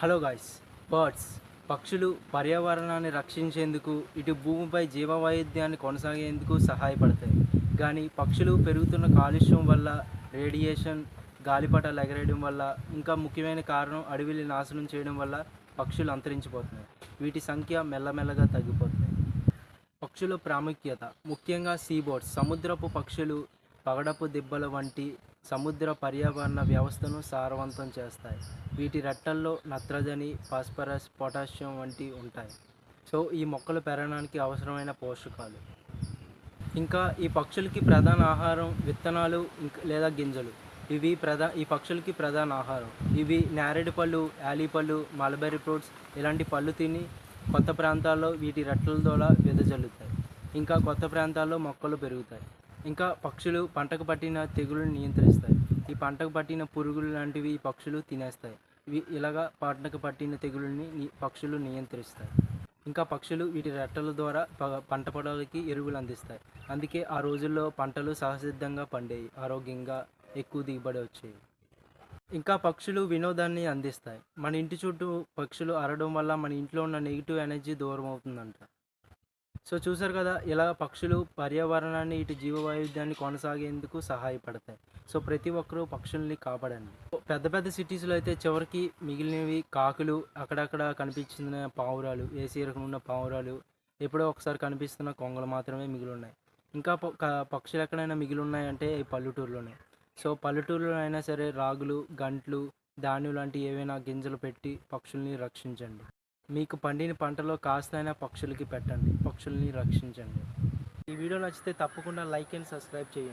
Hello guys. Birds పక్షులు పర్యావరణాన్ని రక్షించేందుకు, ఇటు భూమిపై జీవవైవిధ్యాన్ని కొనసాగేందుకు సహాయపడతాయి. కానీ పక్షులు పెరుగుతున్న కాలుష్యం వల్ల, రేడియేషన్, గాలిపటాలు ఎగరేయడం వల్ల, ఇంకా ముఖ్యమైన కారణం అడవిని నాశనం చేయడం వల్ల పక్షులు అంతరించిపోతున్నాయి. వీటి సంఖ్య మెల్లమెల్లగా తగ్గిపోతుంది. పక్షుల ప్రాముఖ్యత ముఖ్యంగా సీబోర్డ్స్ సముద్రపు పక్షులు పగడపు దిబ్బల వంటి సముద్ర పర్యావరణ వ్యవస్థను సారవంతం చేస్తాయి. వీటి రెట్టల్లో నత్రజని, ఫాస్ఫరస్, పొటాషియం వంటివి ఉంటాయి. సో ఈ మొక్కలు పెరగడానికి అవసరమైన పోషకాలు. ఇంకా ఈ పక్షులకి ప్రధాన ఆహారం విత్తనాలు లేదా గింజలు. ఈ పక్షులకి ప్రధాన ఆహారం. ఇవి నేరేడు పళ్ళు, యాలీపళ్ళు, మలబెర్రీ ఫ్రూట్స్ ఇలాంటి పళ్ళు తిని కొత్త ప్రాంతాల్లో వీటి రెట్టల ద్వారా వెదజల్లుతాయి. ఇంకా కొత్త ప్రాంతాల్లో మొక్కలు పెరుగుతాయి. ఇంకా పక్షులు పంటకు పట్టిన తెగులను నియంత్రిస్తాయి. ఈ పంటకు పట్టిన పురుగులు లాంటివి ఈ పక్షులు తినేస్తాయి. ఇలాగా పంటకు పట్టిన తెగులని పక్షులు నియంత్రిస్తాయి. ఇంకా పక్షులు వీటి రెట్టల ద్వారా పంట పొలాలకి ఎరువులు అందిస్తాయి. అందుకే ఆ రోజుల్లో పంటలు సహసిద్ధంగా పండేవి, ఆరోగ్యంగా ఎక్కువ దిగుబడి వచ్చేవి. ఇంకా పక్షులు వినోదాన్ని అందిస్తాయి. మన ఇంటి చుట్టూ పక్షులు అరవడం వల్ల మన ఇంట్లో ఉన్న నెగిటివ్ ఎనర్జీ దూరం అవుతుందంట. సో చూసారు కదా, ఇలా పక్షులు పర్యావరణాన్ని, ఇటు జీవవైవిధ్యాన్ని కొనసాగేందుకు సహాయపడతాయి. సో ప్రతి ఒక్కరూ పక్షుల్ని కాపాడండి. పెద్ద పెద్ద సిటీస్లో అయితే చివరికి మిగిలినవి కాకులు, అక్కడక్కడ కనిపించిన పావురాలు, ఏసీ రకం ఉన్న పావురాలు, ఎప్పుడో ఒకసారి కనిపిస్తున్న కొంగలు మాత్రమే మిగిలి ఉన్నాయి. ఇంకా పక్షులు ఎక్కడైనా మిగిలి ఉన్నాయంటే ఈ పల్లెటూరులోనే. సో పల్లెటూరులో అయినా సరే రాగులు, గంట్లు, ధాన్యం లాంటి ఏవైనా గింజలు పెట్టి పక్షుల్ని రక్షించండి. మీకు పండిన పంటలో కాస్తైనా పక్షులకి పెట్టండి. పక్షుల్ని రక్షించండి. ఈ వీడియో నచ్చితే తప్పకుండా లైక్ అండ్ సబ్స్క్రైబ్ చేయండి.